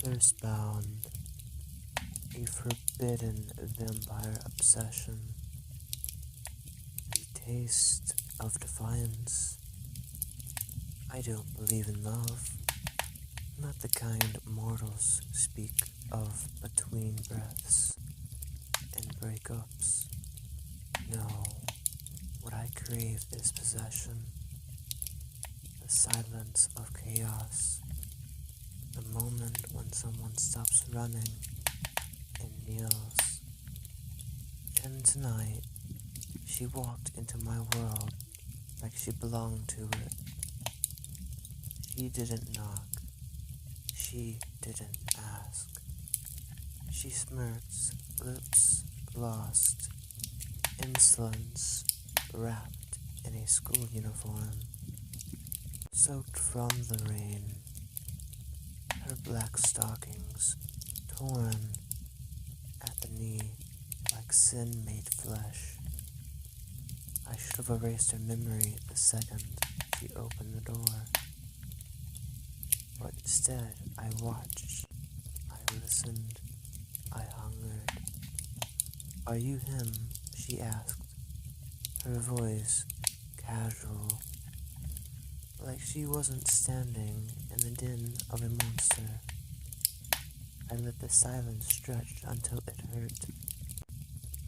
Thirstbound, a forbidden vampire obsession, the taste of defiance. I don't believe in love, not the kind mortals speak of between breaths and breakups. No, what I crave is possession, the silence of chaos, the moment when someone stops running and kneels. And tonight, she walked into my world like she belonged to it. She didn't knock. She didn't ask. She smirked, lips glossed, insolence wrapped in a school uniform, soaked from the rain, her black stockings torn at the knee like sin made flesh. I should have erased her memory the second she opened the door. But instead, I watched, I listened, I hungered. "Are you him?" she asked, her voice casual, like she wasn't standing in the den of a monster. I let the silence stretch until it hurt.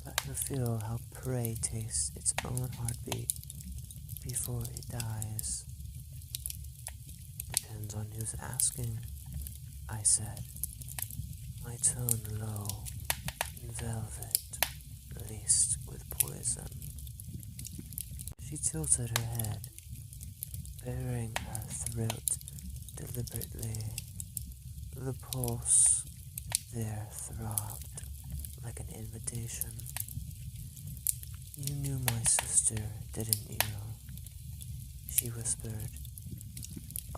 Let her feel how prey tastes its own heartbeat before it dies. "Depends on who's asking," I said, my tone low and velvet laced with poison. She tilted her head, baring her throat deliberately. The pulse there throbbed like an invitation. "You knew my sister, didn't you?" she whispered.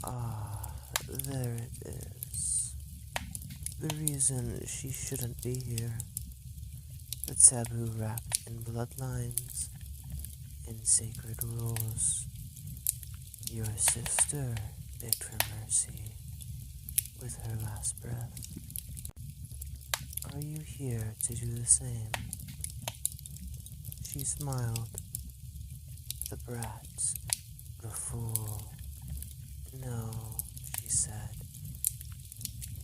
"Ah, there it is. The reason she shouldn't be here. The taboo wrapped in bloodlines, in sacred rules. Your sister begged for mercy with her last breath. Are you here to do the same?" She smiled. "The brat, the fool. No," she said.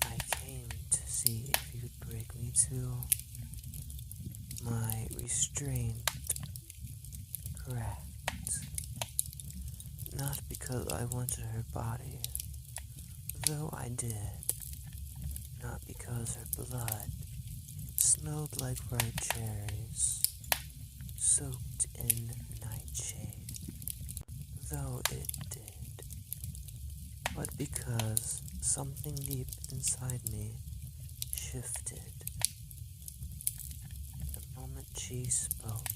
"I came to see if you could break me too." My restraint cracked. Not because I wanted her body, though I did. Not because her blood smelled like ripe cherries, soaked in nightshade, though it did. But because something deep inside me shifted. The moment she spoke,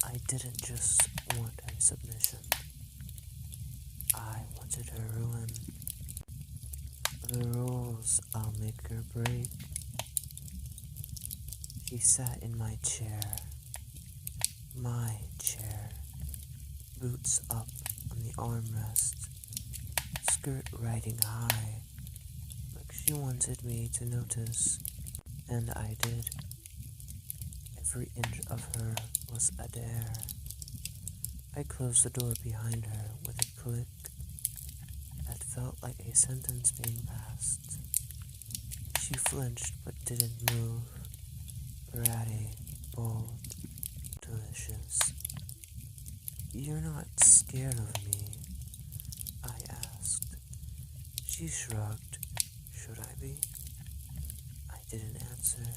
I didn't just want her submission. I wanted her ruin. The rules I'll make her break. She sat in my chair, boots up on the armrest, skirt riding high, like she wanted me to notice, and I did. Every inch of her was a dare. I closed the door behind her with a click that felt like a sentence being passed. She flinched but didn't move. Bratty, bold, delicious. "You're not scared of me?" I asked. She shrugged. "Should I be?" I didn't answer.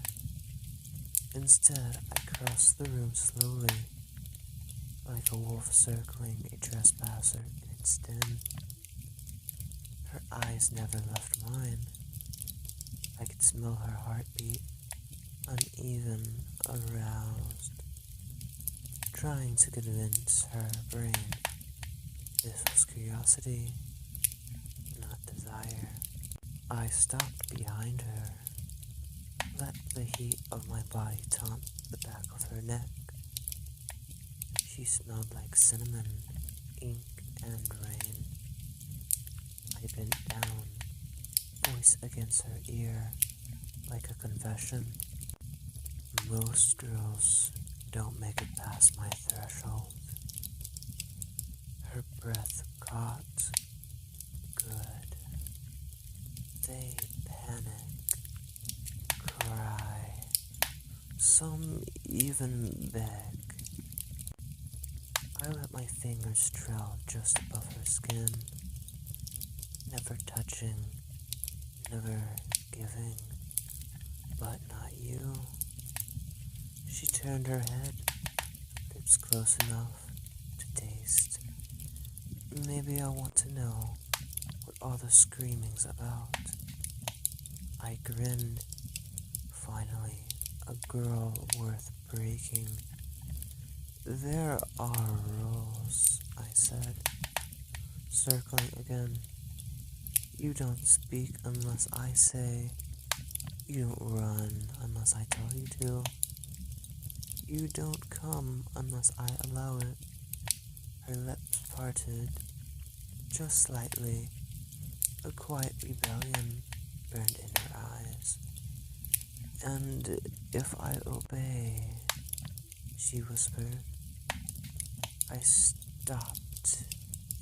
Instead, I crossed the room slowly, like a wolf circling a trespasser in its den. Her eyes never left mine. I could smell her heartbeat, uneven, aroused, trying to convince her brain this was curiosity, not desire. I stopped behind her, let the heat of my body taunt the back of her neck. She smelled like cinnamon, ink, and rain. I bent down, voice voice against her ear, like a confession. Most girls don't make it past my threshold. Her breath caught. Good. They panic, cry, some even beg. I let my fingers trail just above her skin, never touching, never giving, but not you. She turned her head, lips close enough to taste. Maybe I want to know what all the screaming's about. I grinned. Finally, a girl worth breaking. There are rules, I said, circling again. You don't speak unless I say. You don't run unless I tell you to. You don't come unless I allow it. Her lips parted, just slightly. A quiet rebellion burned in her eyes. And if I obey, she whispered. I stopped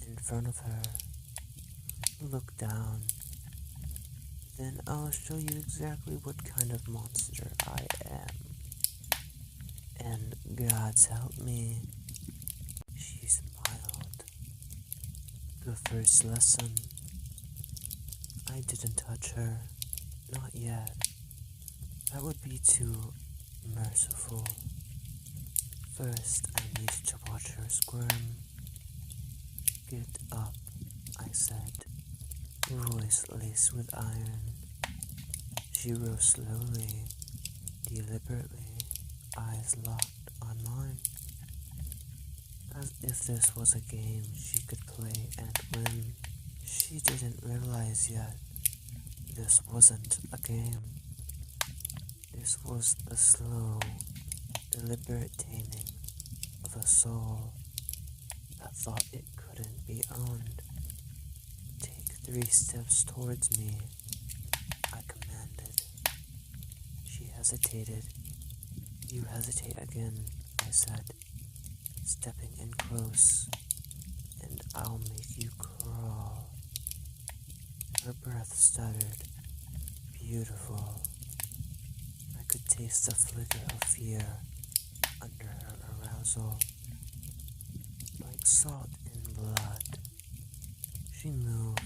in front of her, looked down. Then I'll show you exactly what kind of monster I am. And God's help me, she smiled. The first lesson. I didn't touch her, not yet. That would be too merciful. First, I needed to watch her squirm. Get up, I said, voice laced with iron. She rose slowly, deliberately, eyes locked on mine. As if this was a game she could play and win. She didn't realize yet this wasn't a game. This was the slow, deliberate taming of a soul that thought it couldn't be owned. Take 3 steps towards me, I commanded. She hesitated. You hesitate again, I said, stepping in close, and I'll make you crawl. Her breath stuttered. Beautiful. I could taste the flicker of fear under her arousal, like salt in blood. She moved,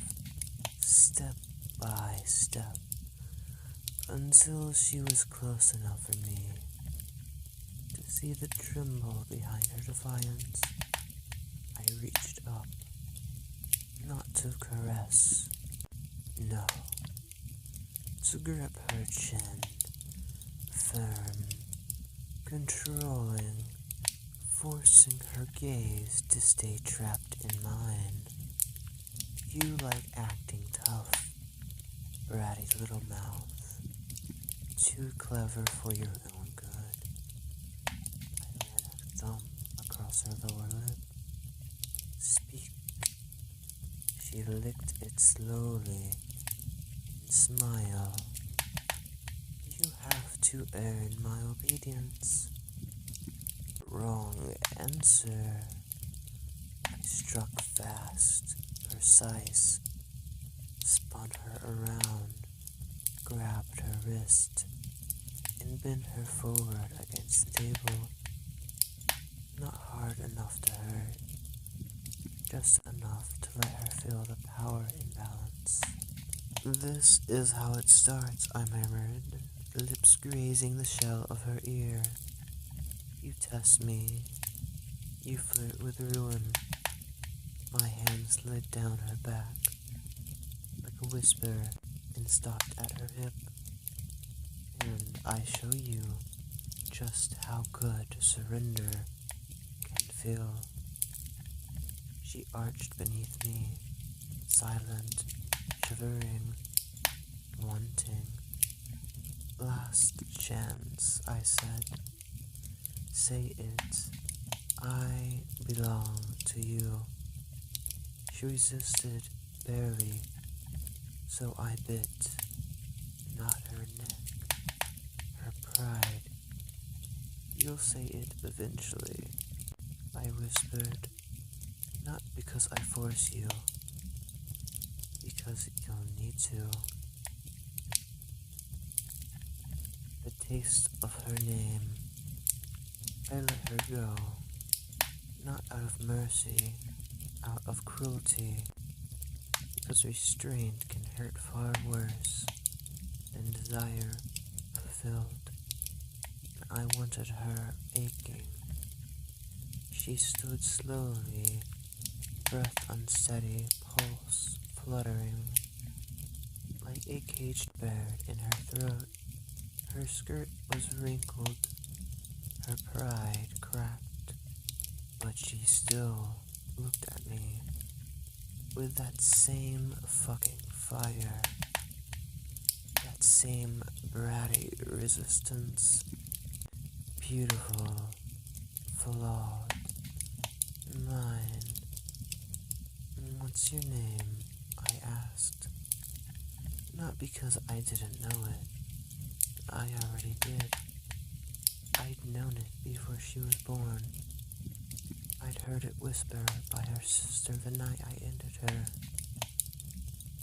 step by step, until she was close enough for me to see the tremble behind her defiance. I reached up, not to caress, no, to grip her chin, firm, controlling, forcing her gaze to stay trapped in mine. You like acting tough, bratty little mouth, too clever for your own good. I ran a thumb across her lower lip. Speak. She licked it slowly and smiled. You have to earn my obedience. Wrong answer. I struck fast, precise, spun her around, grabbed her wrist, and bent her forward against the table. Not hard enough to hurt, just enough to let her feel the power imbalance. This is how it starts, I murmured, lips grazing the shell of her ear. You test me. You flirt with ruin. My hand slid down her back, like a whisper, and stopped at her hip. And I show you just how good surrender can feel. She arched beneath me, silent, shivering, wanting. Last chance, I said. Say it. I belong to you. She resisted barely, so I bit. neck, her pride. You'll say it eventually, I whispered, not because I force you, because you'll need to. The taste of her name, I let her go, not out of mercy, out of cruelty, because restraint can hurt far worse than desire fulfilled, and I wanted her aching. She stood slowly, breath unsteady, pulse fluttering, like a caged bird in her throat. Her skirt was wrinkled, her pride cracked, but she still looked at me with that same fucking fire, that same bratty resistance. Beautiful, flawed, mine. What's your name? I asked. Not because I didn't know it. I already did. I'd known it before she was born. I'd heard it whisper by her sister the night I ended her.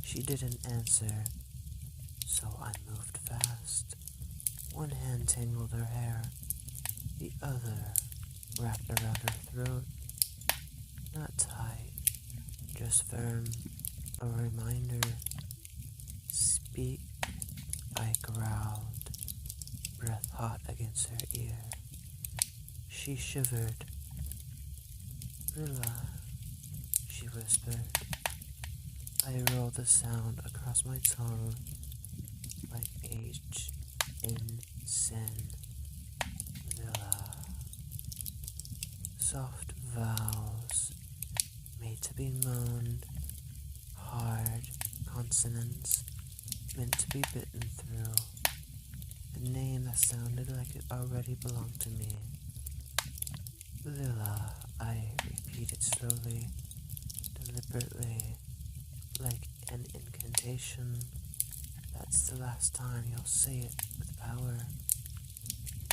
She didn't answer, so I moved fast. One hand tangled her hair, the other wrapped around her throat. Not tight, just firm, a reminder. Speak, I growled, breath hot against her ear. She shivered. Rilla, she whispered. I rolled the sound across my tongue like H in sin. Rilla. Soft vowels made to be moaned, hard consonants meant to be bitten through. A name that sounded like it already belonged to me. Lilla, I repeated slowly, deliberately, like an incantation. That's the last time you'll say it with power.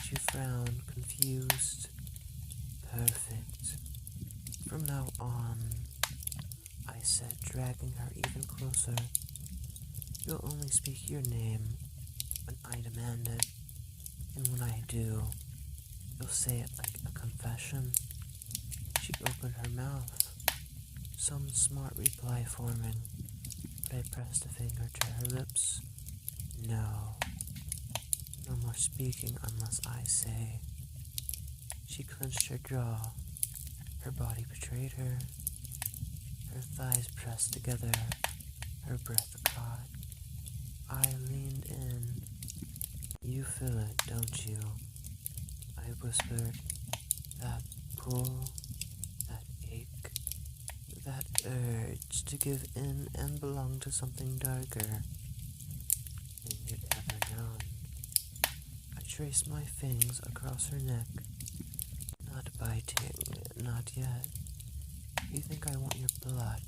She frowned, confused. Perfect. From now on, I said, dragging her even closer. You'll only speak your name when I demand it, and when I do, you'll say it like a confession. She opened her mouth, some smart reply forming, but I pressed a finger to her lips. No. No more speaking unless I say. She clenched her jaw. Her body betrayed her. Her thighs pressed together. Her breath caught. I leaned in. You feel it, don't you? I whispered. That pull, that ache, that urge to give in and belong to something darker than you'd ever known. I traced my fangs across her neck. Not biting, not yet. You think I want your blood?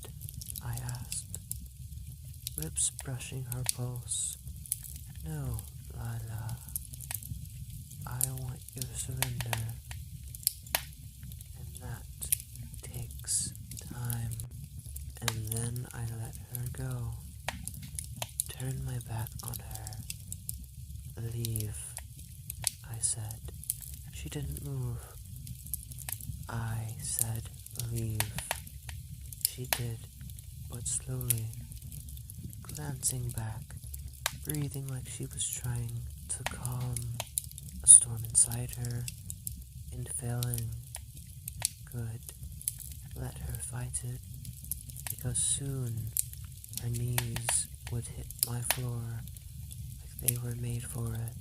I asked, lips brushing her pulse. No, Lila. I want your surrender. And that takes time. And then I let her go. Turned my back on her. Leave, I said. She didn't move. I said, leave. She did, but slowly, glancing back, breathing like she was trying to calm a storm inside her, and failing. Good. Let her fight it, because soon her knees would hit my floor like they were made for it,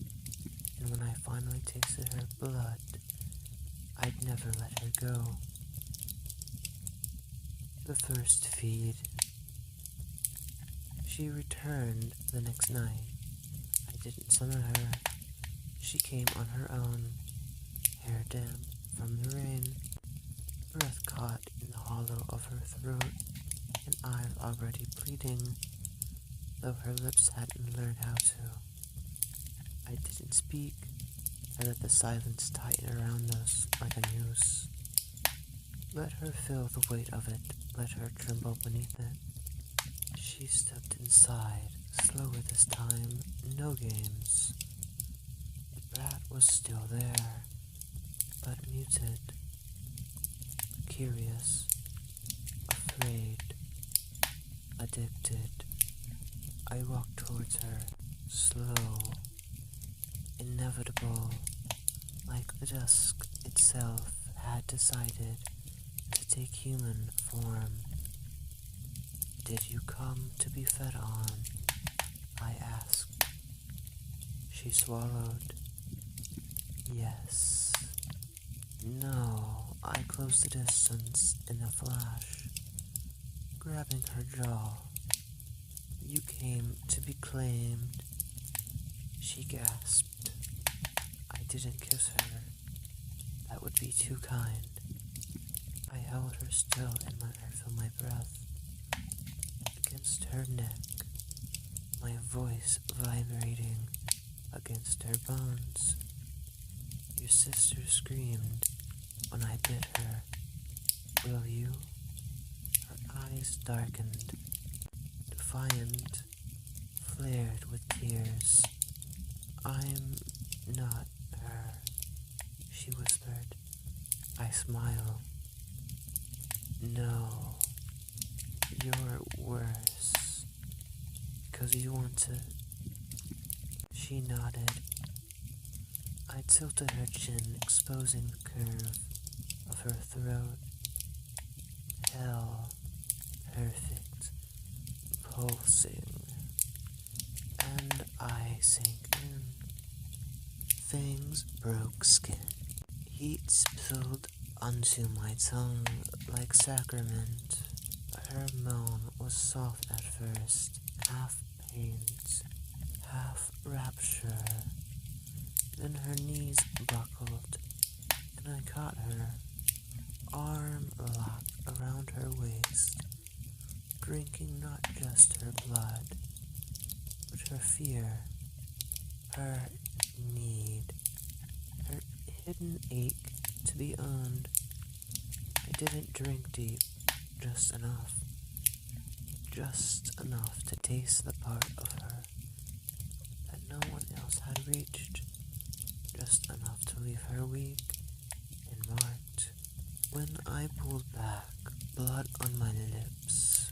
and when I finally tasted her blood, I'd never let her go. The first feed. She returned the next night. I didn't summon her. She came on her own, hair damp from the rain, breath caught in the hollow of her throat, and eyes already bleeding, though her lips hadn't learned how to. I didn't speak. I let the silence tighten around us like a noose. Let her feel the weight of it. Let her tremble beneath it. She stepped inside, slower this time, no games. The brat was still there, but muted, curious, afraid, addicted. I walked towards her, slow, inevitable, like the dusk itself had decided to take human form. Did you come to be fed on? I asked. She swallowed. Yes. No, I closed the distance in a flash, grabbing her jaw. You came to be claimed. She gasped. I didn't kiss her. That would be too kind. I held her still and let her feel my breath against her neck, my voice vibrating against her bones. Your sister screamed when I bit her. Will you? Her eyes darkened, defiant, flared with tears. I'm not her, she whispered. I smile. No, you're worse, because you want to. She nodded. I tilted her chin, exposing the curve of her throat. Hell, perfect, pulsing, and I sank in. Fangs broke skin. Heat spilled onto my tongue like sacrament. Her moan was soft at first, half paint, half rapture. Then her knees buckled, and I caught her, arm locked around her waist, drinking not just her blood, but her fear, her need, her hidden ache to be owned. I didn't drink deep, just enough to taste the part of her that no one else had reached, just enough to leave her weak and marked. When I pulled back, blood on my lips,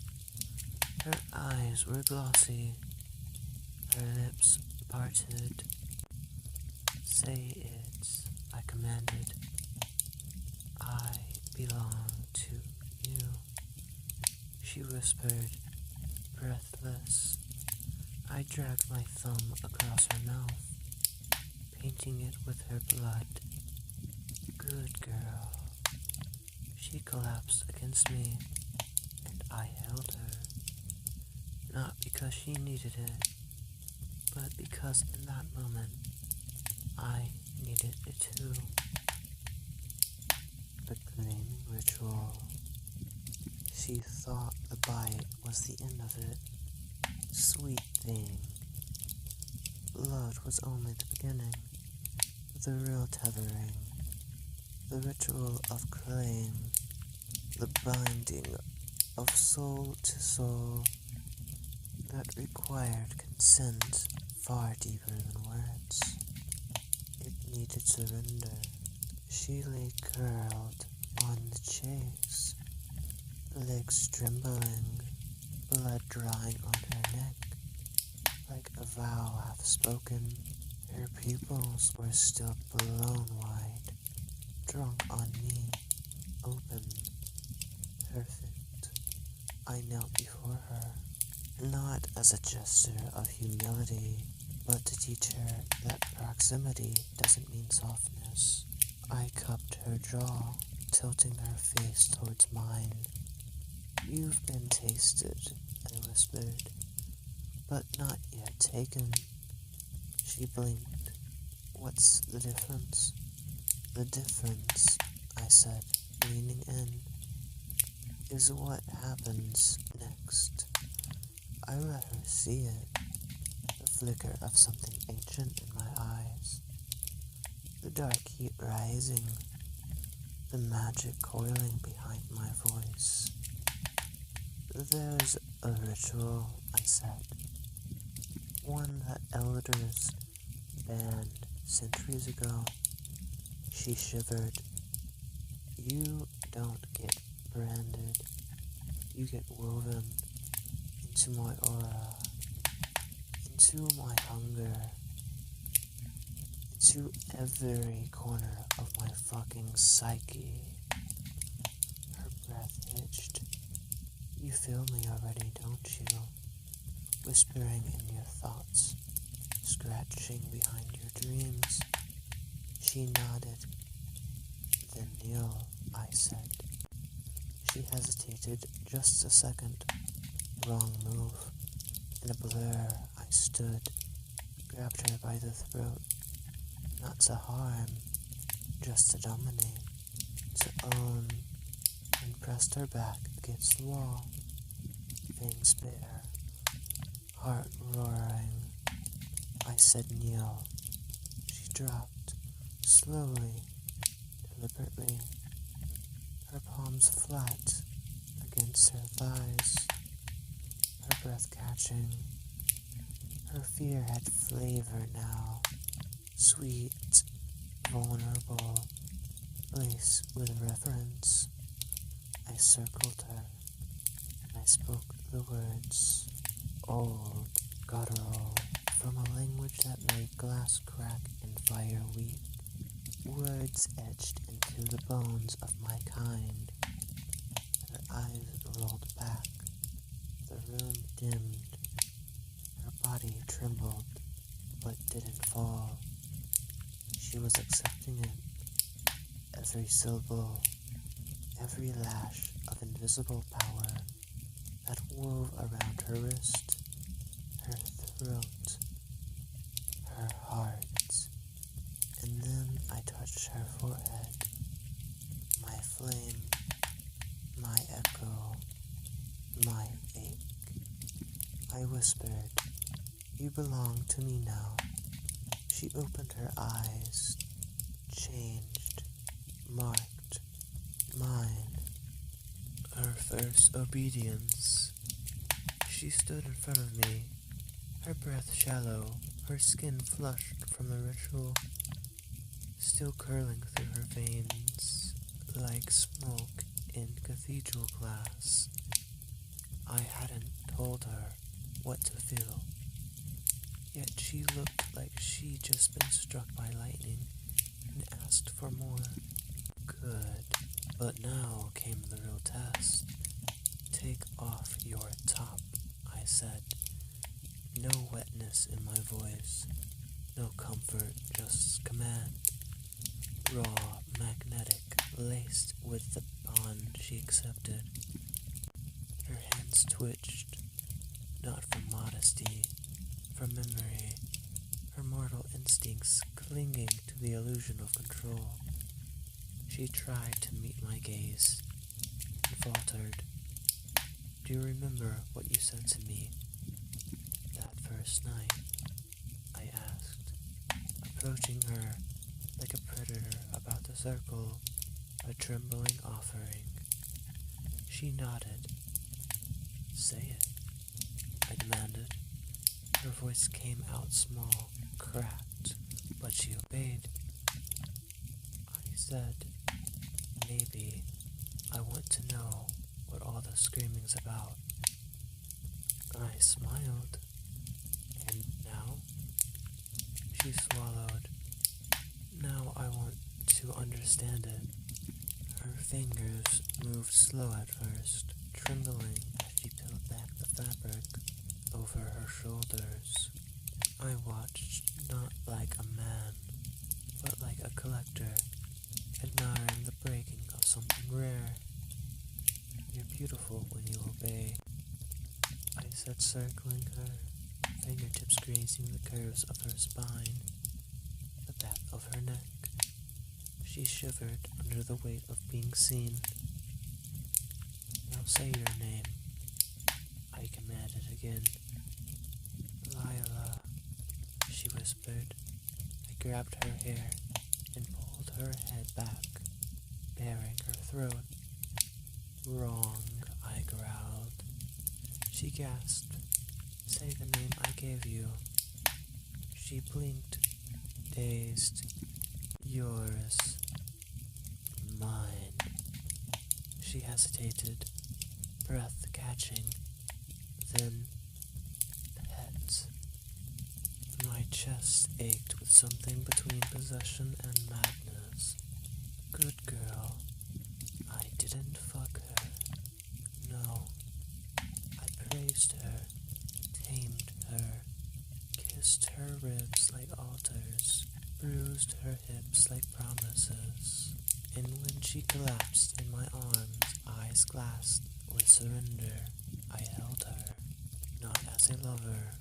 her eyes were glossy, her lips parted. Say it, I commanded. I belong to you, she whispered, breathless. I dragged my thumb across her mouth, painting it with her blood. Good girl. She collapsed against me, and I held her, not because she needed it, but because in that moment, I needed it too. The claiming ritual. She thought the bite was the end of it. Sweet thing. Blood was only the beginning. The real tethering. The ritual of claim. The binding of soul to soul. That required consent far deeper than words. It needed surrender. She lay curled on the chase, legs trembling, blood drying on her neck, like a vow half spoken. Her pupils were still blown wide, drunk on me, open, perfect. I knelt before her, not as a gesture of humility, but to teach her that proximity doesn't mean softness. I cupped her jaw, tilting her face towards mine. You've been tasted, I whispered, but not yet taken. She blinked. What's the difference? The difference, I said, leaning in, is what happens next. I let her see it. The flicker of something ancient in my eyes, the dark heat rising, the magic coiling behind my voice. There's a ritual, I said, one that elders banned centuries ago. She shivered. You don't get branded, you get woven into my aura, into my hunger, into every corner of my fucking psyche. Her breath hitched. You feel me already, don't you? Whispering in your thoughts, scratching behind your dreams. She nodded. Then kneel, I said. She hesitated just a second. Wrong move. In a blur, I stood, grabbed her by the throat. Not to harm, just to dominate, to own, and pressed her back against the wall. Fangs bare, heart roaring. I said kneel. She dropped, slowly, deliberately, her palms flat against her thighs, her breath catching. Her fear had flavor now, sweet, vulnerable, laced with reverence. I circled her, and I spoke the words, old guttural, from a language that made glass crack and fire weep. Words etched into the bones of my kind. Her eyes rolled back. The room dimmed. Her body trembled, but didn't fall. She was accepting it. Every syllable, every lash of invisible power that wove around her wrist, her throat, her heart. And then I touched her forehead, my flame, my echo, my ache. I whispered, you belong to me now. She opened her eyes, changed, marked, mine. Her first obedience. She stood in front of me, her breath shallow, her skin flushed from the ritual, still curling through her veins like smoke in cathedral glass. I hadn't told her what to feel, yet she looked like she'd just been struck by lightning and asked for more. Good, but now came the real test. Take off your top, I said. No wetness in my voice, no comfort, just command. Raw, magnetic, laced with the bond she accepted. Her hands twitched, not from modesty, from memory, her mortal instincts clinging to the illusion of control. She tried to meet my gaze, and faltered. Do you remember what you said to me that first night? I asked, approaching her like a predator about to circle a trembling offering. She nodded. Say it, I demanded. Her voice came out small, cracked, but she obeyed. I said, maybe I want to know what all the screaming's about. I smiled. And now? She swallowed. Now I want to understand it. Her fingers moved slow at first, trembling as she peeled back the fabric over her shoulders. I watched not like a man, but like a collector, admiring the breaking of something rare. You're beautiful when you obey, I said, circling her, fingertips grazing the curves of her spine, the back of her neck. She shivered under the weight of being seen. Now say your name, I commanded again. Lila, whispered. I grabbed her hair and pulled her head back, baring her throat. Wrong, I growled. She gasped. Say the name I gave you. She blinked, dazed. Yours. Mine. She hesitated, breath catching. Then, pet. My chest ached with something between possession and madness. Good girl. I didn't fuck her. No. I praised her, tamed her, kissed her ribs like altars, bruised her hips like promises. And when she collapsed in my arms, eyes glassed with surrender, I held her, not as a lover,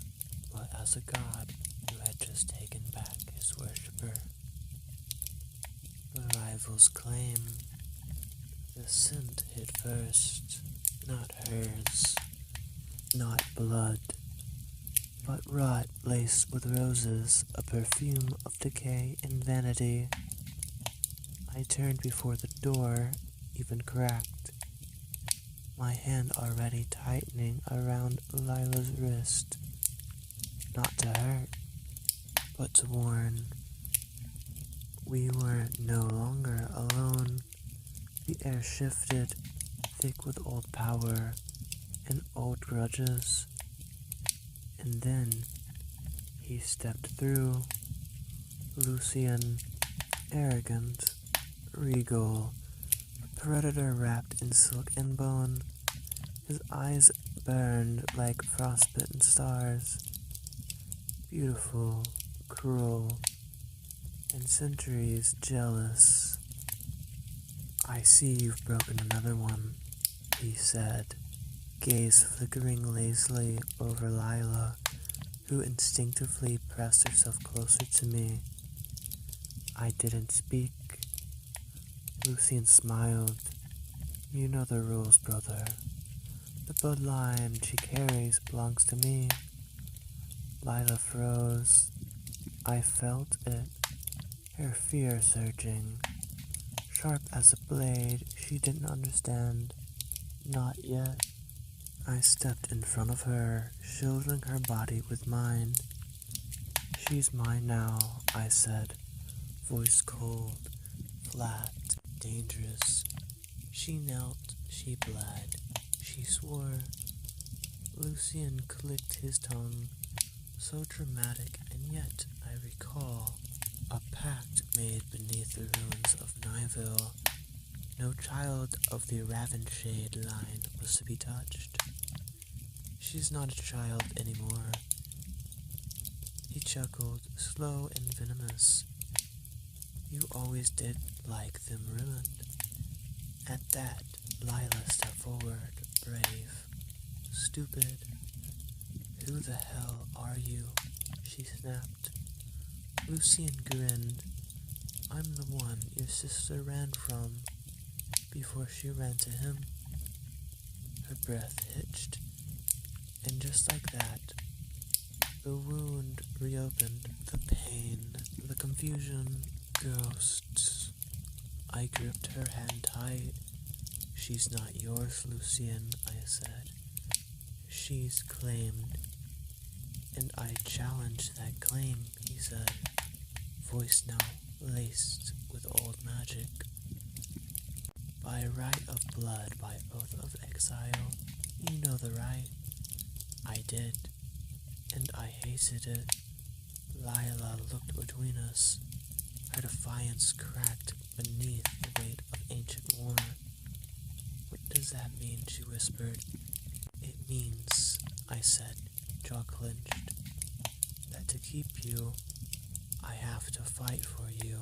but as a god who had just taken back his worshipper. The rivals claim the scent hit first, not hers, not blood, but rot laced with roses, a perfume of decay and vanity. I turned before the door even cracked, my hand already tightening around Lila's wrist, not to hurt, but to warn. We were no longer alone. The air shifted, thick with old power and old grudges. And then he stepped through, Lucian, arrogant, regal, a predator wrapped in silk and bone. His eyes burned like frostbitten stars, beautiful, cruel, and centuries jealous. I see you've broken another one, he said, gaze flickering lazily over Lila, who instinctively pressed herself closer to me. I didn't speak. Lucian smiled. You know the rules, brother. The bloodline she carries belongs to me. Lila froze. I felt it, her fear surging. Sharp as a blade, she didn't understand. Not yet. I stepped in front of her, shielding her body with mine. She's mine now, I said, voice cold, flat, dangerous. She knelt, she bled, she swore. Lucian clicked his tongue, so dramatic, and yet I recall a pact made beneath the ruins of Nyville. No child of the Ravenshade line was to be touched. She's not a child anymore. He chuckled, slow and venomous. You always did like them ruined. At that, Lila stepped forward, brave, stupid. Who the hell are you? She snapped. Lucian grinned. I'm the one your sister ran from before she ran to him. Her breath hitched, and just like that, the wound reopened. The pain, the confusion, ghosts. I gripped her hand tight. She's not yours, Lucian, I said. She's claimed. And I challenged that claim, he said, voice now laced with old magic. By right of blood, by oath of exile, you know the right. I did, and I hated it. Lila looked between us. Her defiance cracked beneath the weight of ancient war. What does that mean? She whispered. It means, I said, jaw clenched, that to keep you, I have to fight for you.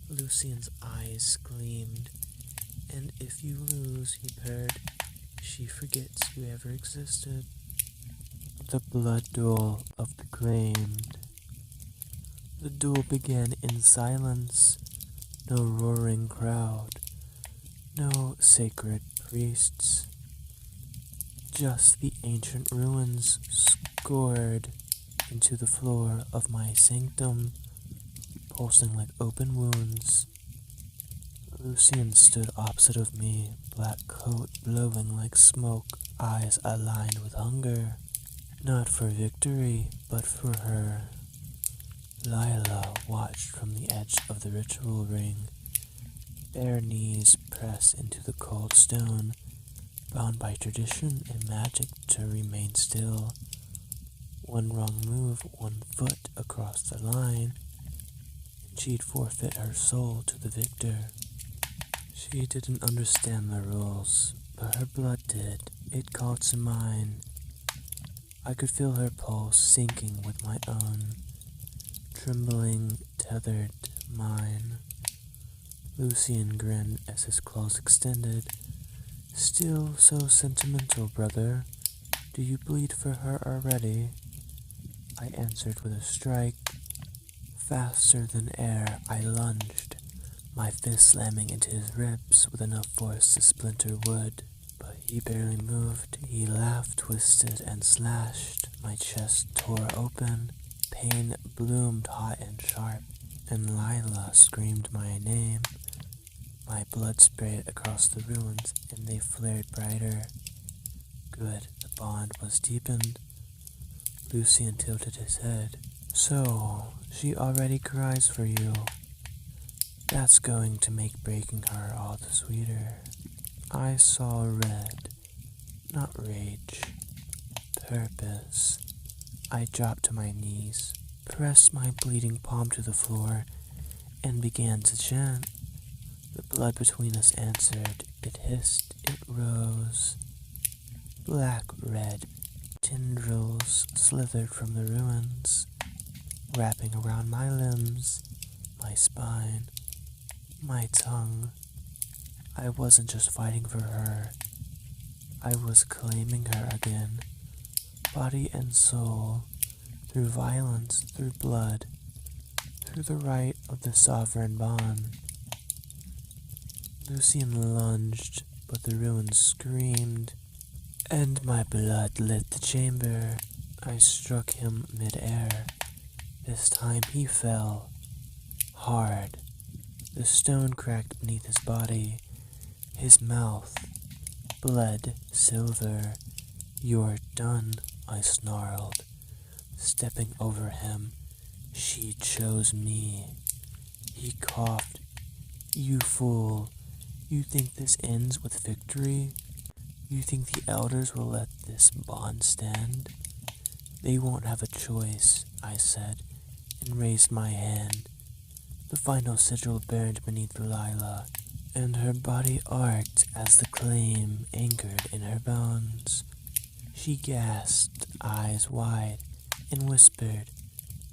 Lucian's eyes gleamed, and if you lose, he purred, she forgets you ever existed. The blood duel of the claimed. The duel began in silence. No roaring crowd, no sacred priests, just the ancient ruins scored into the floor of my sanctum, pulsing like open wounds. Lucian stood opposite of me, black coat blowing like smoke, eyes aligned with hunger. Not for victory, but for her. Lila watched from the edge of the ritual ring, bare knees pressed into the cold stone, bound by tradition and magic to remain still. One wrong move, one foot across the line, and she'd forfeit her soul to the victor. She didn't understand the rules, but her blood did. It called to mine. I could feel her pulse sinking with my own, trembling, tethered mine. Lucian grinned as his claws extended. Still so sentimental, brother. Do you bleed for her already? I answered with a strike. Faster than air, I lunged, my fist slamming into his ribs with enough force to splinter wood. But he barely moved. He laughed, twisted, and slashed. My chest tore open. Pain bloomed hot and sharp, and Lila screamed my name. My blood sprayed across the ruins, and they flared brighter. Good, the bond was deepened. Lucian tilted his head. So, she already cries for you. That's going to make breaking her all the sweeter. I saw red, not rage, purpose. I dropped to my knees, pressed my bleeding palm to the floor, and began to chant. The blood between us answered. It hissed, it rose. Black-red tendrils slithered from the ruins, wrapping around my limbs, my spine, my tongue. I wasn't just fighting for her. I was claiming her again, body and soul, through violence, through blood, through the right of the sovereign bond. Lucian lunged, but the ruins screamed, and my blood lit the chamber. I struck him mid-air. This time he fell, hard. The stone cracked beneath his body, his mouth, blood silver. You're done, I snarled, stepping over him. She chose me. He coughed. You fool. You think this ends with victory? You think the elders will let this bond stand? They won't have a choice, I said, and raised my hand. The final sigil burned beneath Lila, and her body arced as the claim anchored in her bones. She gasped, eyes wide, and whispered,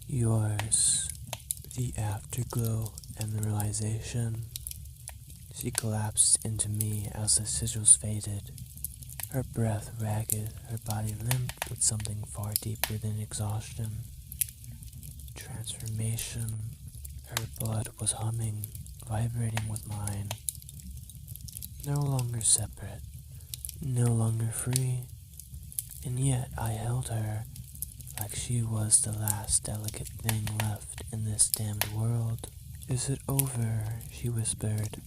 yours. The afterglow and the realization. She collapsed into me as the sigils faded, her breath ragged, her body limp with something far deeper than exhaustion. Transformation. Her blood was humming, vibrating with mine. No longer separate, no longer free, and yet I held her like she was the last delicate thing left in this damned world. Is it over? She whispered,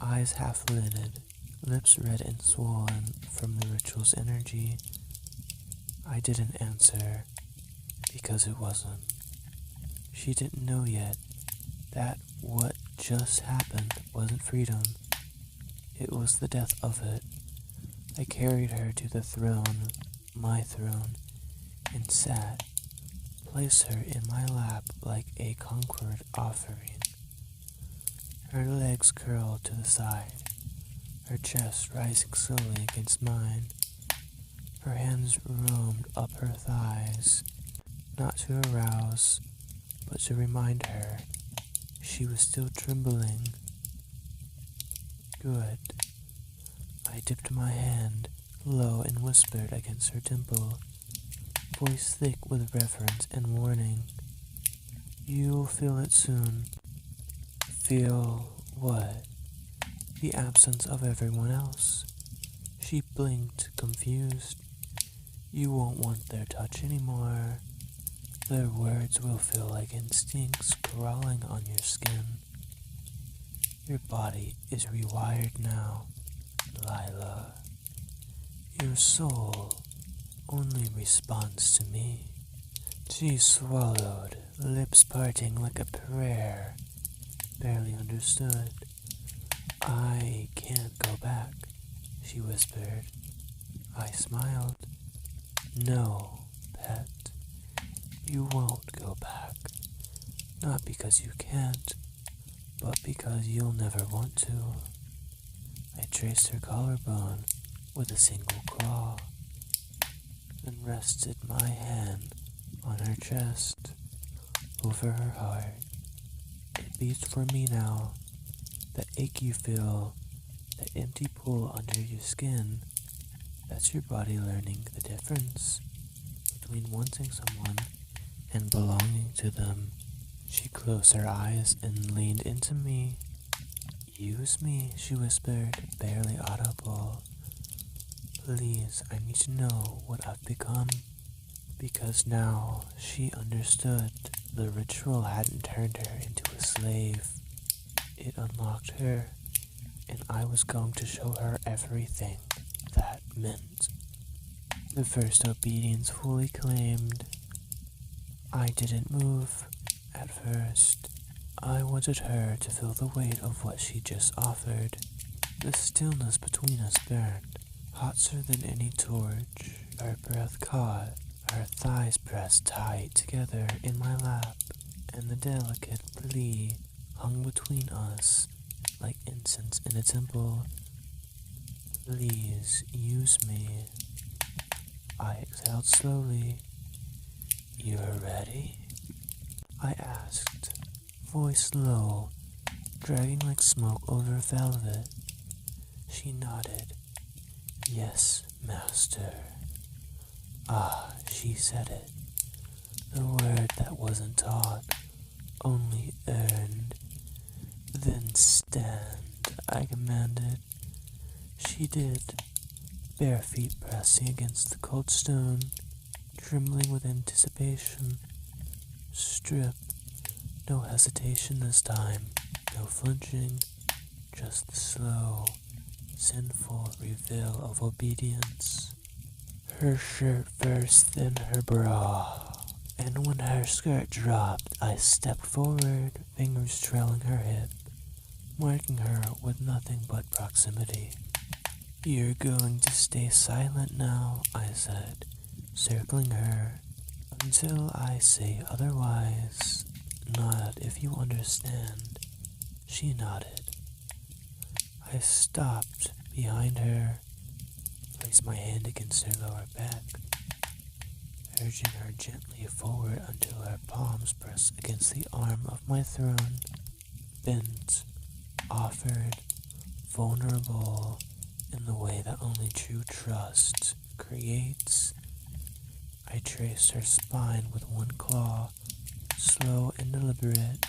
eyes half-lidded, lips red and swollen from the ritual's energy. I didn't answer, because it wasn't. She didn't know yet that what just happened wasn't freedom. It was the death of it. I carried her to the throne, my throne, and sat, placed her in my lap like a conquered offering. Her legs curled to the side, her chest rising slowly against mine. Her hands roamed up her thighs, not to arouse, but to remind her she was still trembling. Good. I dipped my hand low and whispered against her temple, voice thick with reverence and warning. You'll feel it soon. Feel what? The absence of everyone else. She blinked, confused. You won't want their touch anymore. Their words will feel like instincts crawling on your skin. Your body is rewired now, Lila. Your soul only responds to me. She swallowed, lips parting like a prayer. Barely understood. I can't go back, she whispered. I smiled. No, pet. You won't go back. Not because you can't, but because you'll never want to. I traced her collarbone with a single claw, then rested my hand on her chest, over her heart. It beats for me now. The ache you feel, the empty pool under your skin, that's your body learning the difference between wanting someone and belonging to them. She closed her eyes and leaned into me. Use me, she whispered, barely audible. Please, I need to know what I've become. Because now she understood the ritual hadn't turned her into a slave. It unlocked her, and I was going to show her everything that meant. The first obedience fully claimed. I didn't move at first. I wanted her to feel the weight of what she just offered. The stillness between us burned, hotter than any torch. Our breath caught, our thighs pressed tight together in my lap, and the delicate plea hung between us like incense in a temple. Please use me. I exhaled slowly. You're ready? I asked, voice low, dragging like smoke over velvet. She nodded. Yes, master. Ah, she said it. The word that wasn't taught, only earned. Then stand, I commanded. She did, bare feet pressing against the cold stone, trembling with anticipation. Strip, no hesitation this time, no flinching, just the slow, sinful reveal of obedience. Her shirt first, then her bra, and when her skirt dropped, I stepped forward, fingers trailing her hip, marking her with nothing but proximity. You're going to stay silent now, I said, circling her, until I say otherwise. Nod if you understand. She nodded. I stopped behind her, placed my hand against her lower back, urging her gently forward until her palms pressed against the arm of my throne. Bent, offered, vulnerable, in the way that only true trust creates. I traced her spine with one claw, slow and deliberate,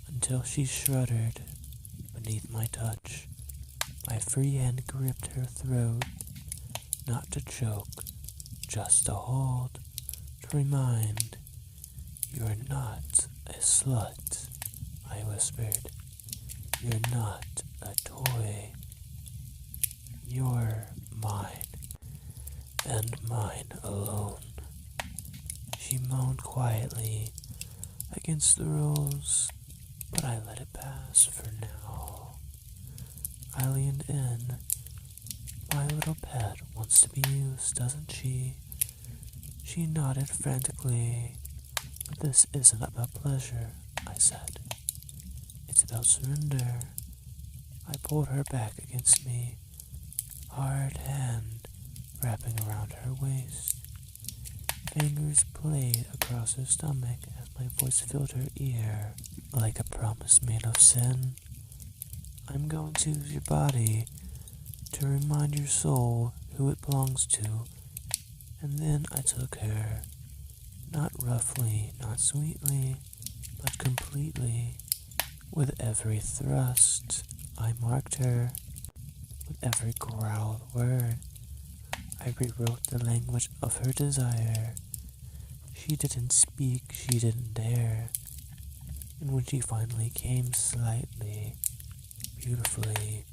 until she shuddered beneath my touch. My free hand gripped her throat, not to choke, just to hold, to remind. You're not a slut, I whispered. You're not a toy. You're mine, and mine alone. She moaned quietly against the rules, but I let it pass for now. I leaned in. My little pet wants to be used, doesn't she? She nodded frantically. But this isn't about pleasure, I said. It's about surrender. I pulled her back against me, hard hand wrapping around her waist. Fingers played across her stomach as my voice filled her ear like a promise made of sin. I'm going to use your body to remind your soul who it belongs to. And then I took her, not roughly, not sweetly, but completely. With every thrust, I marked her. With every growled word, I rewrote the language of her desire. She didn't speak, she didn't dare. And when she finally came slightly, beautifully,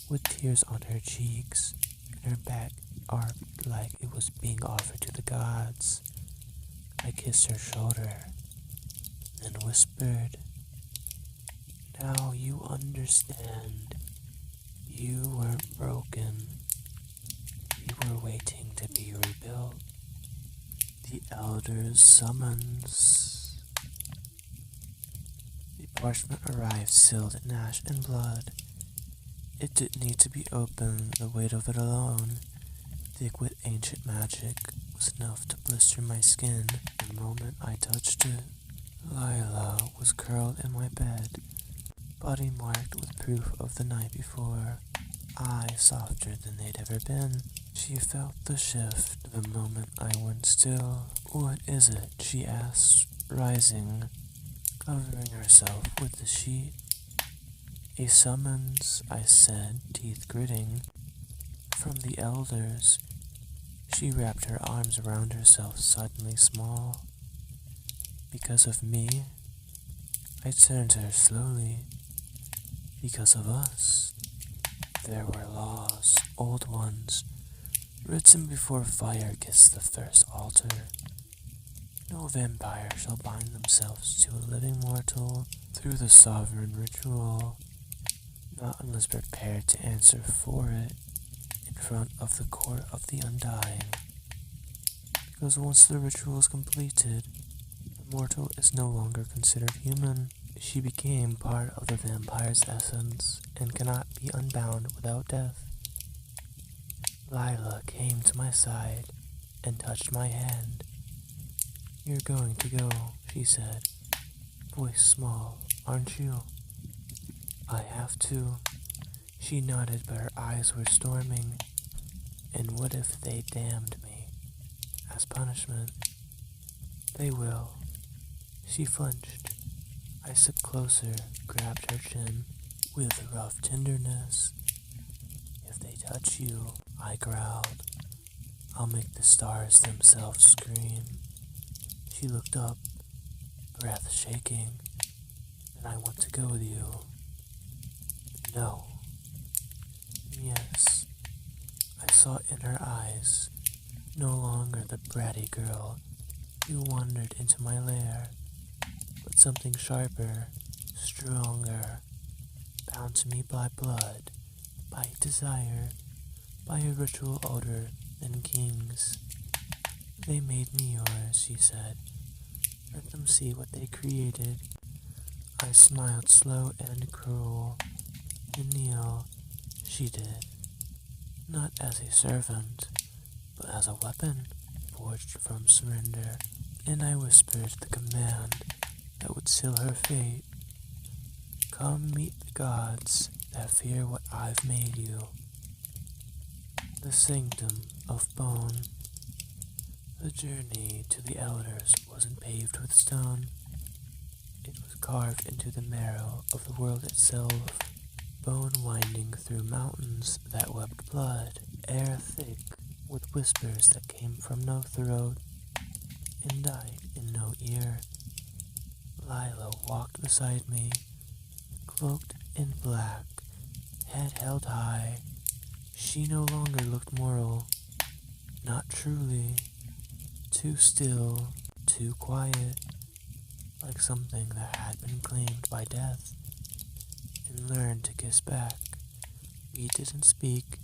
with tears on her cheeks, and her back arched like it was being offered to the gods, I kissed her shoulder, and whispered, "Now you understand. You weren't broken. You were waiting to be rebuilt. The Elder's summons." The parchment arrived sealed in ash and blood. It didn't need to be opened, the weight of it alone, thick with ancient magic, was enough to blister my skin the moment I touched it. Lila was curled in my bed, body marked with proof of the night before, eyes softer than they'd ever been. She felt the shift the moment I went still. "What is it?" she asked, rising, covering herself with the sheet. "A summons," I said, teeth gritting. "From the elders." She wrapped her arms around herself, suddenly small. "Because of me?" I turned to her slowly. "Because of us. There were laws, old ones, written before fire kissed the first altar. No vampire shall bind themselves to a living mortal through the sovereign ritual, not unless prepared to answer for it in front of the court of the undying. Because once the ritual is completed, the mortal is no longer considered human. She became part of the vampire's essence and cannot be unbound without death." Lila came to my side and touched my hand. "You're going to go," she said, voice small, "aren't you?" "I have to." She nodded, but her eyes were storming. "And what if they damned me? As punishment?" "They will." She flinched. I stepped closer, grabbed her chin with rough tenderness. "If they touch you," I growled, "I'll make the stars themselves scream." She looked up, breath shaking. "Then I want to go with you." "No." "Yes." I saw in her eyes, no longer the bratty girl who wandered into my lair, but something sharper, stronger, bound to me by blood, by desire, by a ritual older than kings. "They made me yours," she said. "Let them see what they created." I smiled slow and cruel. "And kneel," she did. "Not as a servant, but as a weapon forged from surrender." And I whispered the command that would seal her fate. "Come meet the gods that fear what I've made you." The sanctum of bone. The journey to the elders wasn't paved with stone. It was carved into the marrow of the world itself. Bone winding through mountains that wept blood. Air thick with whispers that came from no throat and died in no ear. Lila walked beside me, cloaked in black, head held high. She no longer looked moral, not truly, too still, too quiet, like something that had been claimed by death and learned to kiss back. We didn't speak.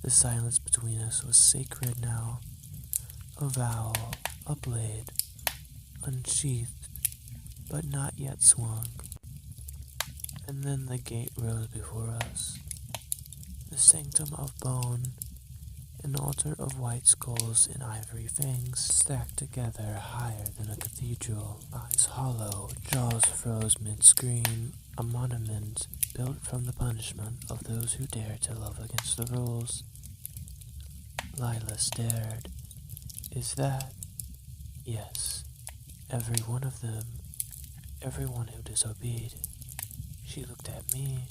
The silence between us was sacred now. A vowel, a blade, unsheathed, but not yet swung. And then the gate rose before us. The sanctum of bone, an altar of white skulls and ivory fangs stacked together higher than a cathedral. Eyes hollow, jaws froze mid-scream, a monument built from the punishment of those who dare to love against the rules. Lila stared. "Is that?" "Yes, every one of them, everyone who disobeyed." She looked at me.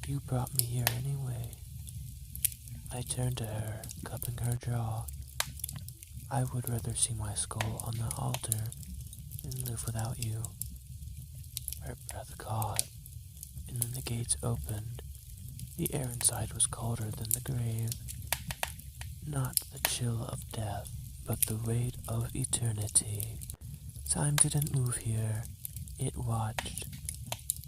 "You brought me here anyway." I turned to her, cupping her jaw. I would rather see my skull on the altar than live without you. Her breath caught, and then the gates opened. The air inside was colder than the grave. Not the chill of death, but the weight of eternity. Time didn't move here. It watched.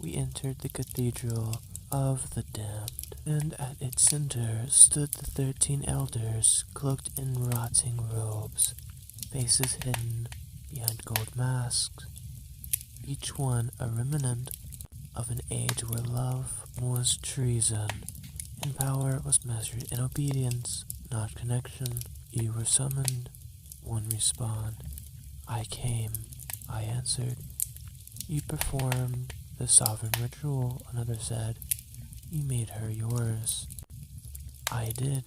We entered the cathedral of the damned, and at its center stood the 13 elders, cloaked in rotting robes, faces hidden behind gold masks, each one a remnant of an age where love was treason, and power was measured in obedience, not connection. You were summoned. One responded. I came, I answered. You performed the sovereign ritual, another said. You made her yours. I did.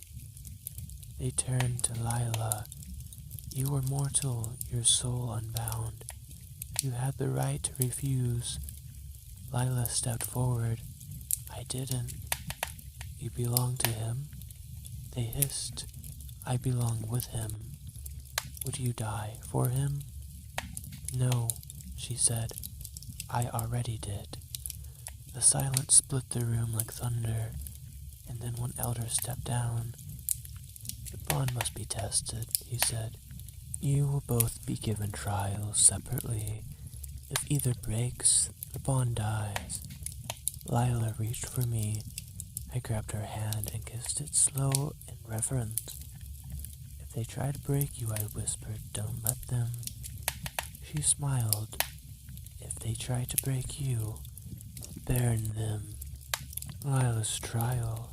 They turned to Lila. You were mortal, your soul unbound. You had the right to refuse. Lila stepped forward. I didn't. You belong to him. They hissed. I belong with him. Would you die for him? No, she said. I already did. The silence split the room like thunder, and then one elder stepped down. The bond must be tested, he said. You will both be given trials separately. If either breaks, the bond dies. Lila reached for me. I grabbed her hand and kissed it slow and reverent. If they try to break you, I whispered, don't let them. She smiled. If they try to break you, burn them. Lila's trial.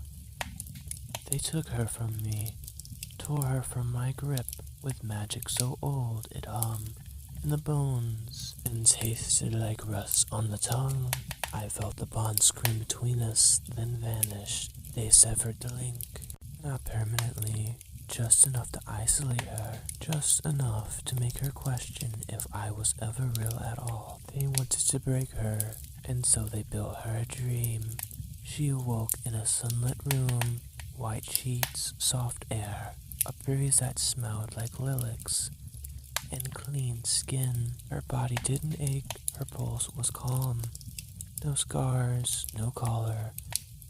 They took her from me, tore her from my grip with magic so old it hummed in the bones and tasted like rust on the tongue. I felt the bond scream between us, then vanished. They severed the link, not permanently, just enough to isolate her, just enough to make her question if I was ever real at all. They wanted to break her, and so they built her a dream. She awoke in a sunlit room, white sheets, soft air, a breeze that smelled like lilacs, and clean skin. Her body didn't ache, her pulse was calm. No scars, no collar,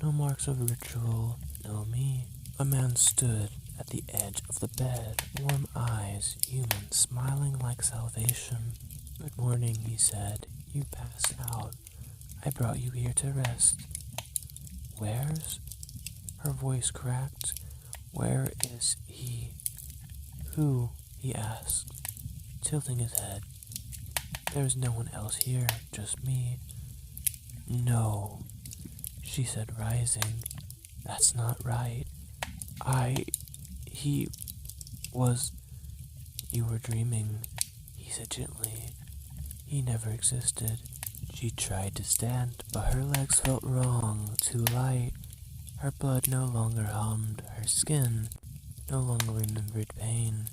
no marks of ritual, no me. A man stood at the edge of the bed, warm eyes, human, smiling like salvation. Good morning, he said. You passed out. I brought you here to rest. Where's? Her voice cracked. Where is he? Who? He asked, tilting his head. There's no one else here, just me. No, she said, rising. That's not right. He was... You were dreaming, he said gently. He never existed. She tried to stand, but her legs felt wrong, too light. Her blood no longer hummed, her skin no longer remembered pain.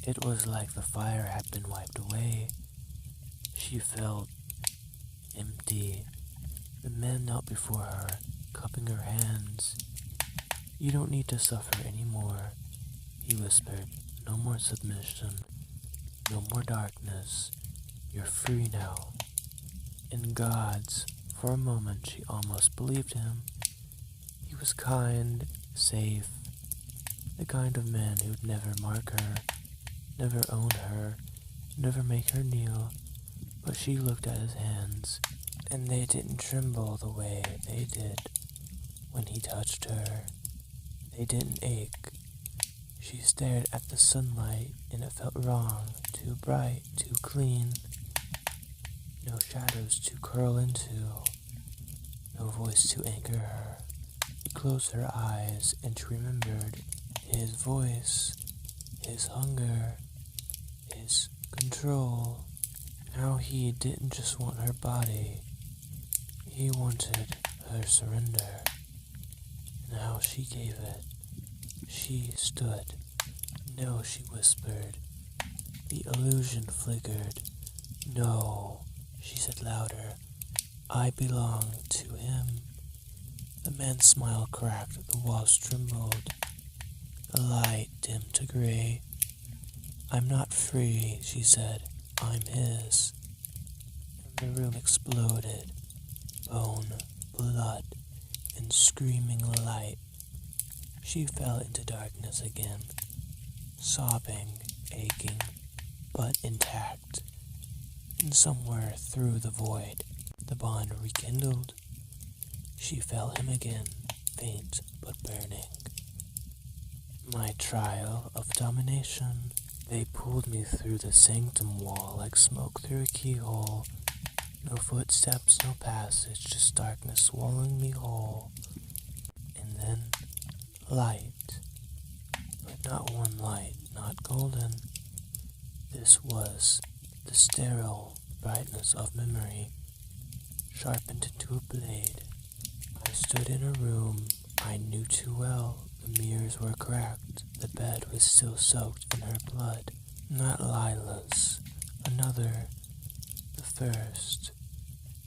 It was like the fire had been wiped away. She felt empty. The man knelt before her, cupping her hands. You don't need to suffer anymore, he whispered. No more submission, no more darkness. You're free now. In God's, for a moment she almost believed him. He was kind, safe, the kind of man who'd never mark her, never own her, never make her kneel. But she looked at his hands, and they didn't tremble the way they did when he touched her. They didn't ache. She stared at the sunlight, and it felt wrong, too bright, too clean. No shadows to curl into, no voice to anchor her. She closed her eyes, and she remembered his voice, his hunger, his control. How he didn't just want her body, he wanted her surrender. And how she gave it. She stood. No, she whispered. The illusion flickered. No, she said louder. I belong to him. The man's smile cracked. The walls trembled. The light dimmed to gray. I'm not free, she said. I'm his. And the room exploded. Bone, blood, and screaming light. She fell into darkness again, sobbing, aching, but intact. And somewhere through the void, the bond rekindled. She felt him again, faint but burning. My trial of domination. They pulled me through the sanctum wall like smoke through a keyhole. No footsteps, no passage, just darkness swallowing me whole. And then light, but not one light, not golden. This was the sterile brightness of memory, sharpened into a blade. I stood in a room I knew too well. The mirrors were cracked, the bed was still soaked in her blood. Not Lila's, another, the first.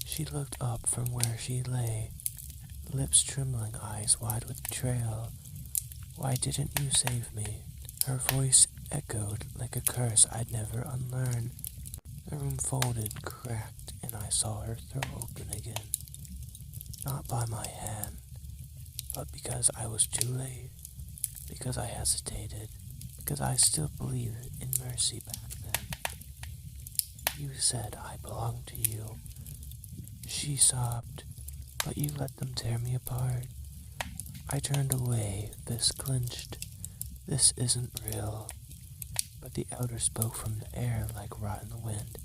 She looked up from where she lay, lips trembling, eyes wide with betrayal. Why didn't you save me? Her voice echoed like a curse I'd never unlearn. The room folded, cracked, and I saw her throw open again. Not by my hand, but because I was too late, because I hesitated, because I still believed in mercy back then. You said I belonged to you. She sobbed, but you let them tear me apart. I turned away, fists clenched. This isn't real. But the elder spoke from the air like rotten wind.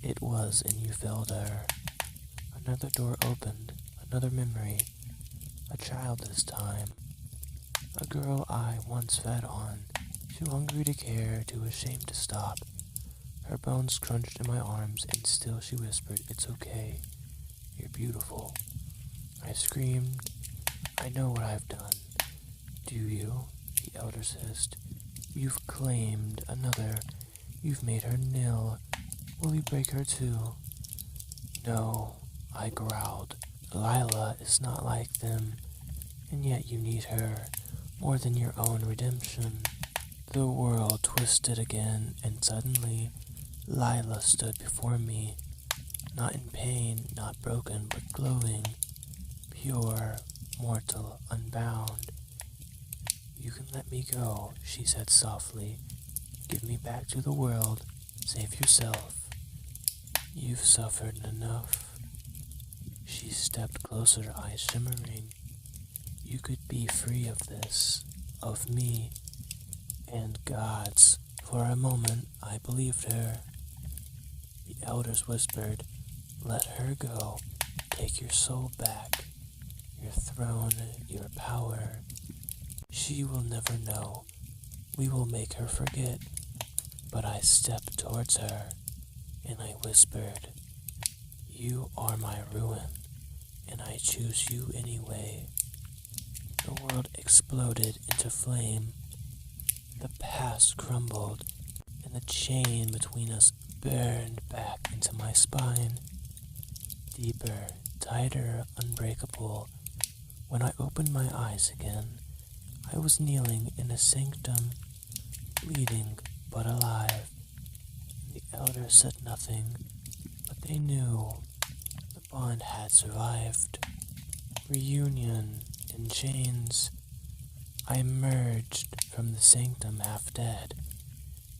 It was, and you filled her. Another door opened, another memory. A child this time. A girl I once fed on, too hungry to care, too ashamed to stop. Her bones crunched in my arms, and still she whispered, "It's okay. You're beautiful." I screamed, "I know what I've done." "Do you?" the elders hissed. "You've claimed another. You've made her nil. Will you break her too?" "No," I growled. "Lila is not like them, and yet you need her more than your own redemption." The world twisted again, and suddenly Lila stood before me, not in pain, not broken, but glowing, pure, mortal, unbound. "You can let me go," she said softly. "Give me back to the world. Save yourself. You've suffered enough." She stepped closer, eyes shimmering. "You could be free of this, of me, and God's." For a moment, I believed her. The elders whispered, "Let her go. Take your soul back, your throne, your power. She will never know. We will make her forget." But I stepped towards her, and I whispered, "You are my ruin, and I choose you anyway." The world exploded into flame. The past crumbled, and the chain between us burned back into my spine. Deeper, tighter, unbreakable. When I opened my eyes again, I was kneeling in a sanctum, bleeding but alive. The elders said nothing, but they knew the bond had survived. Reunion in chains. I emerged from the sanctum half dead.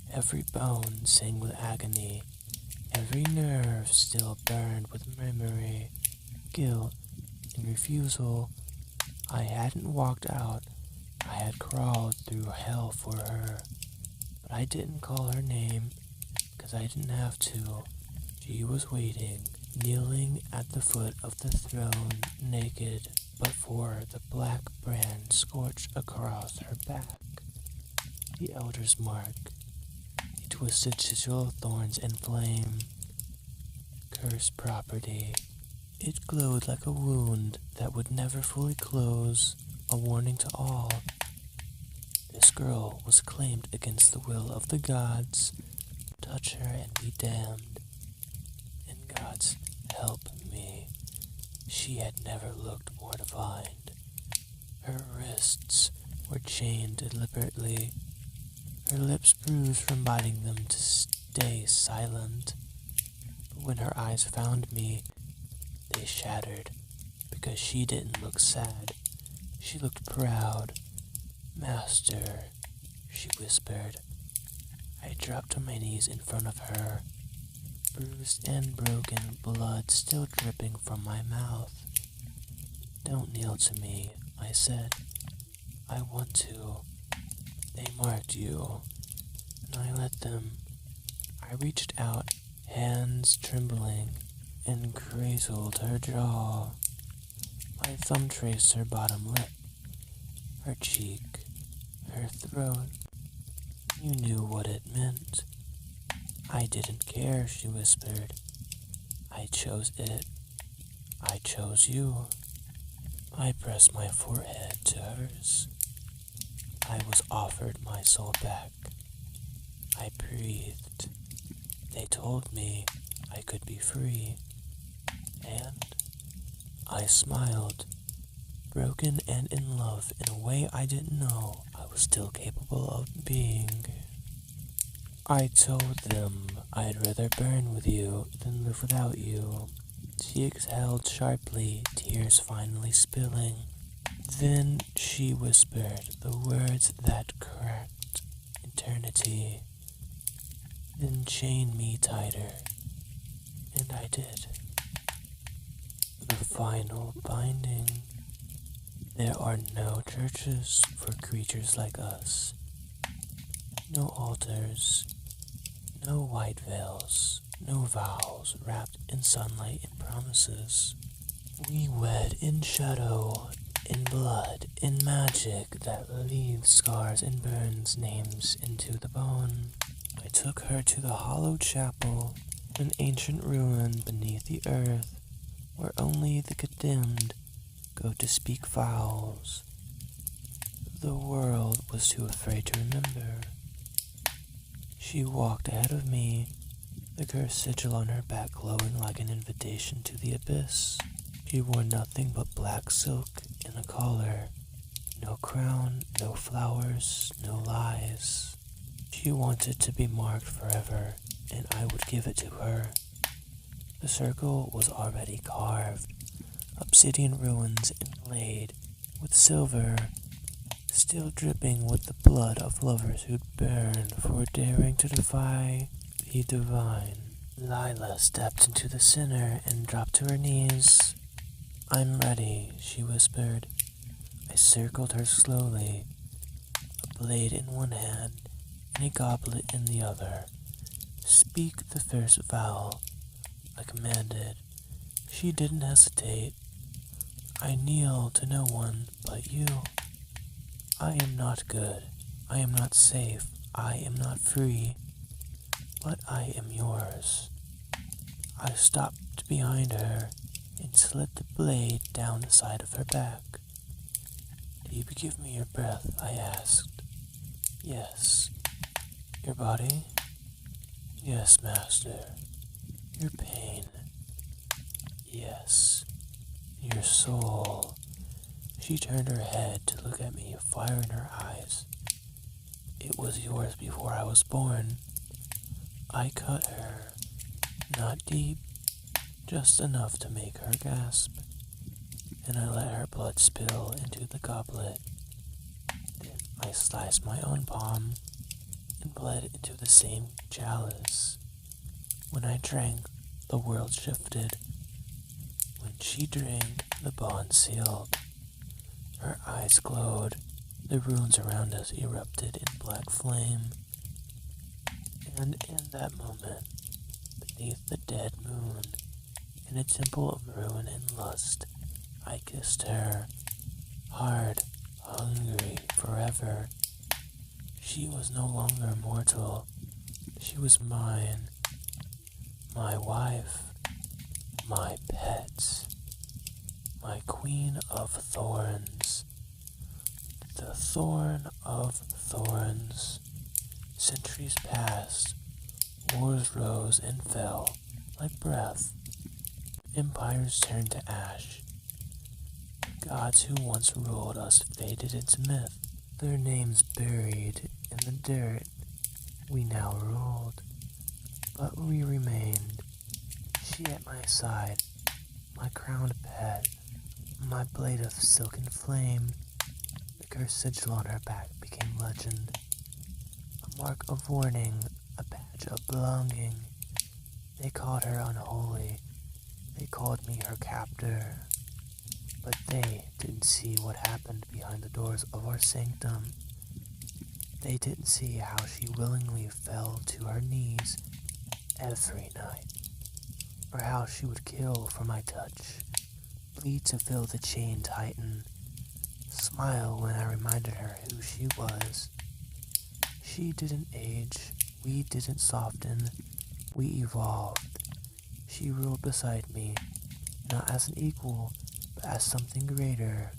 Every bone sang with agony. Every nerve still burned with memory, guilt, and refusal. I hadn't walked out. I had crawled through hell for her. But I didn't call her name, 'cause I didn't have to. She was waiting, kneeling at the foot of the throne, naked, but for the black brand scorched across her back. The elder's mark, a twisted sigil of thorns and flame. Cursed property. It glowed like a wound that would never fully close, a warning to all. This girl was claimed against the will of the gods. Touch her and be damned. And gods, help me. She had never looked more divine. Her wrists were chained deliberately. her lips bruised from biting them to stay silent. But when her eyes found me, they shattered, because she didn't look sad. She looked proud. "Master," she whispered. I dropped on my knees in front of her, bruised and broken, blood still dripping from my mouth. "Don't kneel to me," I said. "I want to. They marked you, and I let them." I reached out, hands trembling, and cradled her jaw. My thumb traced her bottom lip, her cheek, her throat. "You knew what it meant." "I didn't care," she whispered. "I chose it. I chose you." I pressed my forehead to hers. I was offered my soul back. I breathed. They told me I could be free. And I smiled, broken and in love in a way I didn't know I was still capable of being. I told them I'd rather burn with you than live without you. She exhaled sharply, tears finally spilling. Then she whispered the words that cracked eternity. "Then chain me tighter." And I did. The final binding. There are no churches for creatures like us. No altars. No white veils. No vows wrapped in sunlight and promises. We wed in shadow, in blood, in magic that leaves scars and burns names into the bone. I took her to the hollow chapel, an ancient ruin beneath the earth, where only the condemned go to speak vows. The world was too afraid to remember. She walked ahead of me, the cursed sigil on her back glowing like an invitation to the abyss. She wore nothing but black silk and a collar. No crown, no flowers, no lies. She wanted to be marked forever, and I would give it to her. The circle was already carved, obsidian ruins inlaid with silver, still dripping with the blood of lovers who'd burned for daring to defy the divine. Lila stepped into the center and dropped to her knees. "I'm ready," she whispered. I circled her slowly, a blade in one hand and a goblet in the other. "Speak the first vow," I commanded. She didn't hesitate. "I kneel to no one but you. I am not good. I am not safe. I am not free. But I am yours." I stopped behind her and slid the blade down the side of her back. "Do you give me your breath?" I asked. "Yes." "Your body?" "Yes, master." "Your pain?" "Yes." "Your soul?" She turned her head to look at me, fire in her eyes. "It was yours before I was born." I cut her, not deep, just enough to make her gasp, and I let her blood spill into the goblet. Then I sliced my own palm and bled into the same chalice. When I drank, the world shifted. When she drank, the bond sealed. Her eyes glowed. The ruins around us erupted in black flame. And in that moment, beneath the dead moon, in a temple of ruin and lust, I kissed her, hard, hungry, forever. She was no longer mortal. She was mine, my wife, my pet, my queen of thorns, the thorn of thorns. Centuries passed, wars rose and fell like breath. Empires turned to ash. The gods who once ruled us faded into myth, their names buried in the dirt. We now ruled, but we remained. She at my side, my crowned pet, my blade of silken flame. The cursed sigil on her back became legend, a mark of warning, a badge of belonging. They called her unholy, they called me her captor, but they didn't see what happened behind the doors of our sanctum. They didn't see how she willingly fell to her knees every night, or how she would kill for my touch, bleed to feel the chain tighten, smile when I reminded her who she was. She didn't age, we didn't soften, we evolved. She ruled beside me, not as an equal, but as something greater.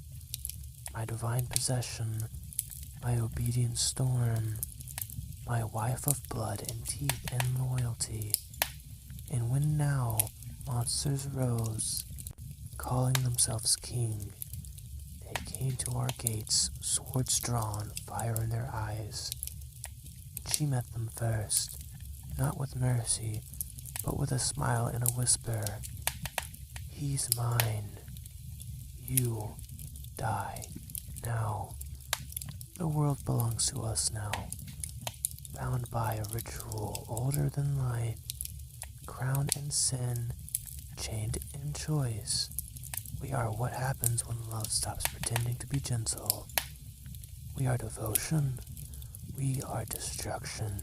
My divine possession, my obedient storm, my wife of blood and teeth and loyalty. And when now monsters rose, calling themselves king, they came to our gates, swords drawn, fire in their eyes. She met them first, not with mercy, but with a smile and a whisper. He's mine. You die now. The world belongs to us now, bound by a ritual older than light, crowned in sin, chained in choice. We are what happens when love stops pretending to be gentle. We are devotion, we are destruction,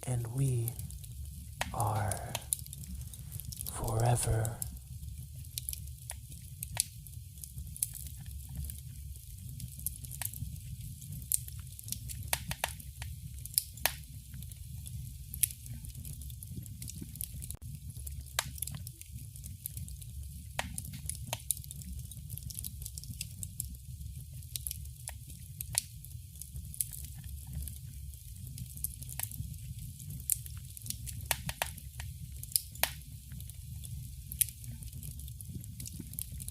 and we are forever.